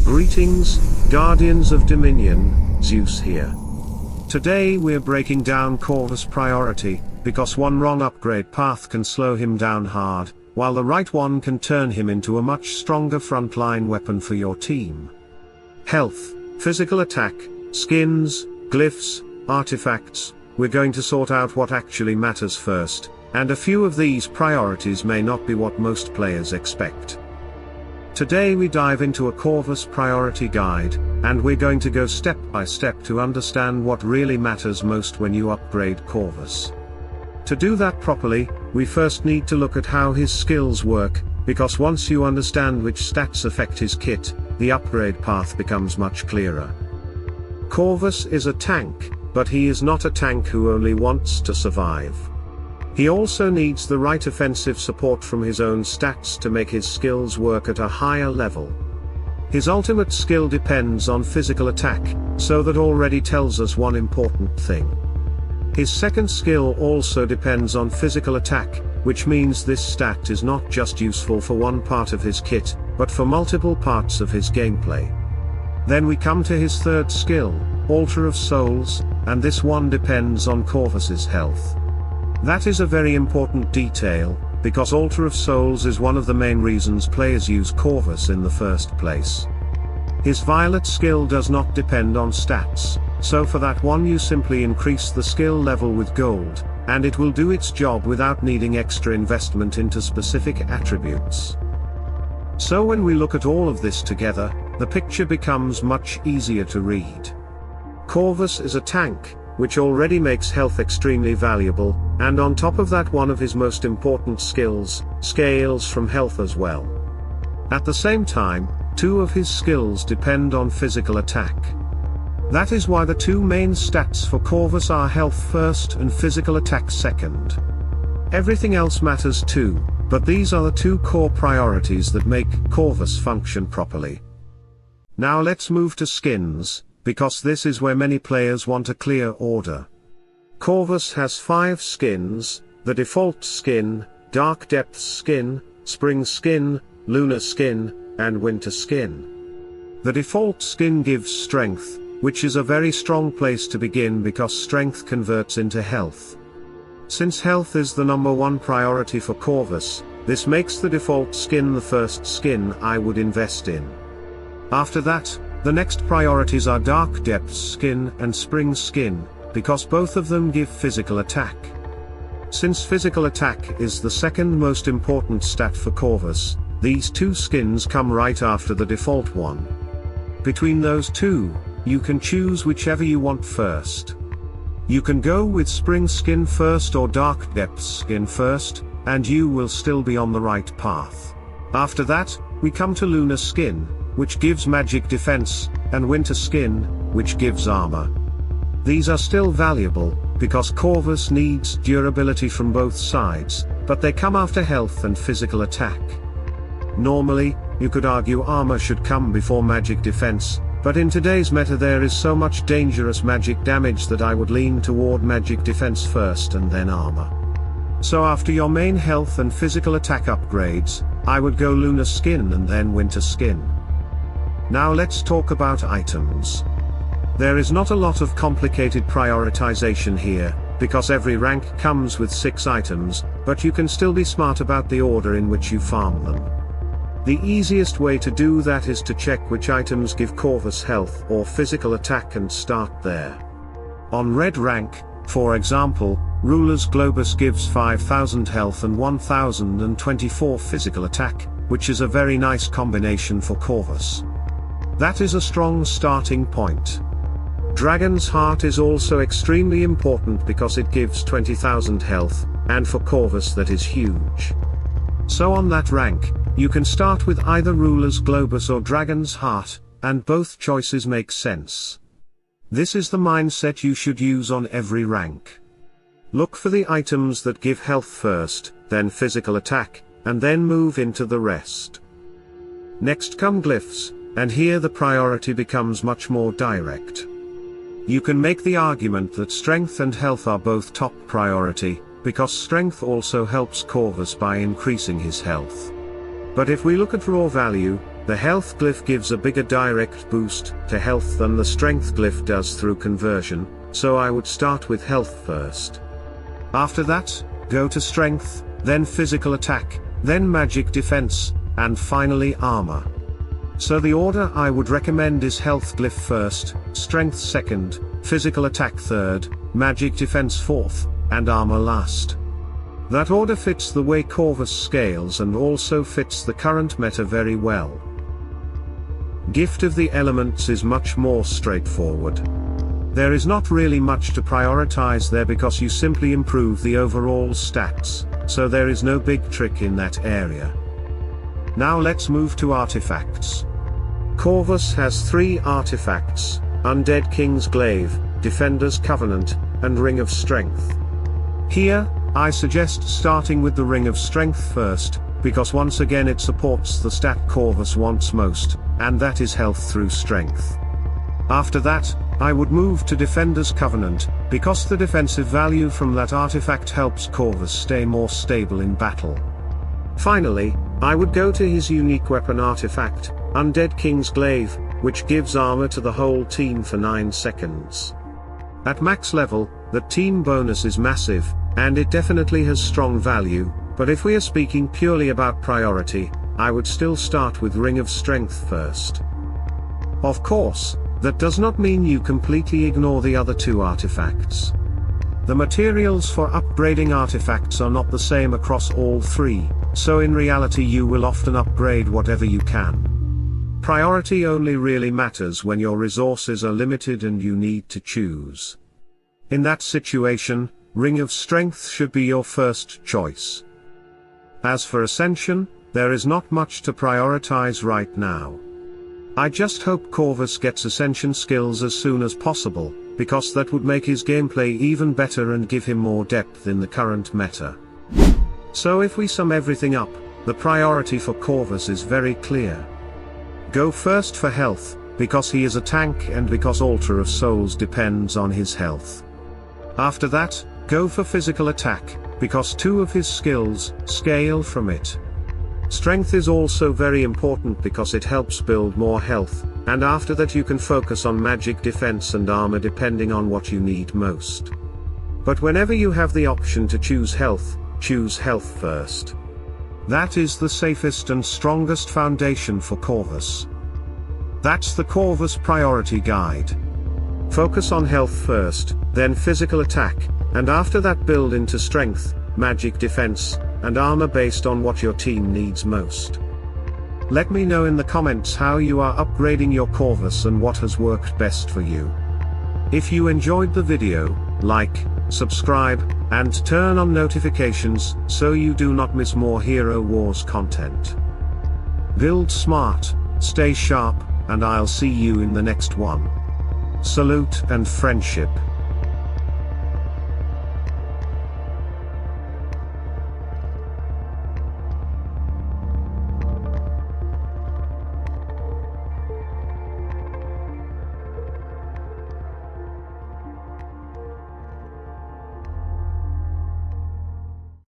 Greetings, Guardians of Dominion, Zeus here. Today we're breaking down Corvus' priority, because one wrong upgrade path can slow him down hard, while the right one can turn him into a much stronger frontline weapon for your team. Health, physical attack, skins, glyphs, artifacts, we're going to sort out what actually matters first, and a few of these priorities may not be what most players expect. Today we dive into a Corvus priority guide, and we're going to go step by step to understand what really matters most when you upgrade Corvus. To do that properly, we first need to look at how his skills work, because once you understand which stats affect his kit, the upgrade path becomes much clearer. Corvus is a tank, but he is not a tank who only wants to survive. He also needs the right offensive support from his own stats to make his skills work at a higher level. His ultimate skill depends on physical attack, so that already tells us one important thing. His second skill also depends on physical attack, which means this stat is not just useful for one part of his kit, but for multiple parts of his gameplay. Then we come to his third skill, Altar of Souls, and this one depends on Corvus's health. That is a very important detail, because Altar of Souls is one of the main reasons players use Corvus in the first place. His Violet skill does not depend on stats, so for that one you simply increase the skill level with gold, and it will do its job without needing extra investment into specific attributes. So when we look at all of this together, the picture becomes much easier to read. Corvus is a tank, which already makes health extremely valuable, and on top of that one of his most important skills, scales from health as well. At the same time, two of his skills depend on physical attack. That is why the two main stats for Corvus are health first and physical attack second. Everything else matters too, but these are the two core priorities that make Corvus function properly. Now let's move to skins, because this is where many players want a clear order. Corvus has 5 skins: the default skin, Dark Depths skin, Spring skin, Lunar skin, and Winter skin. The default skin gives strength, which is a very strong place to begin because strength converts into health. Since health is the #1 priority for Corvus, this makes the default skin the first skin I would invest in. After that, the next priorities are Dark Depths skin and Spring skin, because both of them give physical attack. Since physical attack is the second most important stat for Corvus, these two skins come right after the default one. Between those two, you can choose whichever you want first. You can go with Spring skin first or Dark Depths skin first, and you will still be on the right path. After that, we come to Lunar skin, which gives magic defense, and Winter skin, which gives armor. These are still valuable, because Corvus needs durability from both sides, but they come after health and physical attack. Normally, you could argue armor should come before magic defense, but in today's meta there is so much dangerous magic damage that I would lean toward magic defense first and then armor. So after your main health and physical attack upgrades, I would go Lunar skin and then Winter skin. Now let's talk about items. There is not a lot of complicated prioritization here, because every rank comes with 6 items, but you can still be smart about the order in which you farm them. The easiest way to do that is to check which items give Corvus health or physical attack and start there. On red rank, for example, Ruler's Globus gives 5000 health and 1024 physical attack, which is a very nice combination for Corvus. That is a strong starting point. Dragon's Heart is also extremely important because it gives 20,000 health, and for Corvus that is huge. So on that rank, you can start with either Ruler's Globus or Dragon's Heart, and both choices make sense. This is the mindset you should use on every rank. Look for the items that give health first, then physical attack, and then move into the rest. Next come glyphs, and here the priority becomes much more direct. You can make the argument that strength and health are both top priority, because strength also helps Corvus by increasing his health. But if we look at raw value, The health glyph gives a bigger direct boost to health than the strength glyph does through conversion, so I would start with health first. After that, go to strength, then physical attack, then magic defense, and finally armor. So the order I would recommend is health glyph first, strength second, physical attack third, magic defense fourth, and armor last. That order fits the way Corvus scales and also fits the current meta very well. Gift of the Elements is much more straightforward. There is not really much to prioritize there because you simply improve the overall stats, so there is no big trick in that area. Now let's move to artifacts. Corvus has 3 artifacts: Undead King's Glaive, Defender's Covenant, and Ring of Strength. Here, I suggest starting with the Ring of Strength first, because once again it supports the stat Corvus wants most, and that is health through strength. After that, I would move to Defender's Covenant, because the defensive value from that artifact helps Corvus stay more stable in battle. Finally, I would go to his unique weapon artifact, Undead King's Glaive, which gives armor to the whole team for 9 seconds. At max level, the team bonus is massive, and it definitely has strong value, but if we are speaking purely about priority, I would still start with Ring of Strength first. Of course, that does not mean you completely ignore the other 2 artifacts. The materials for upgrading artifacts are not the same across all 3, so in reality you will often upgrade whatever you can. Priority only really matters when your resources are limited and you need to choose. In that situation, Ring of Strength should be your first choice. As for Ascension, there is not much to prioritize right now. I just hope Corvus gets Ascension skills as soon as possible, because that would make his gameplay even better and give him more depth in the current meta. So if we sum everything up, the priority for Corvus is very clear. Go first for health, because he is a tank and because Altar of Souls depends on his health. After that, go for physical attack, because 2 of his skills scale from it. Strength is also very important because it helps build more health, and after that you can focus on magic defense and armor depending on what you need most. But whenever you have the option to choose health first. That is the safest and strongest foundation for Corvus. That's the Corvus priority guide. Focus on health first, then physical attack, and after that build into strength, magic defense, and armor based on what your team needs most. Let me know in the comments how you are upgrading your Corvus and what has worked best for you. If you enjoyed the video, like, subscribe, and turn on notifications so you do not miss more Hero Wars content. Build smart, stay sharp, and I'll see you in the next one. Salute and friendship.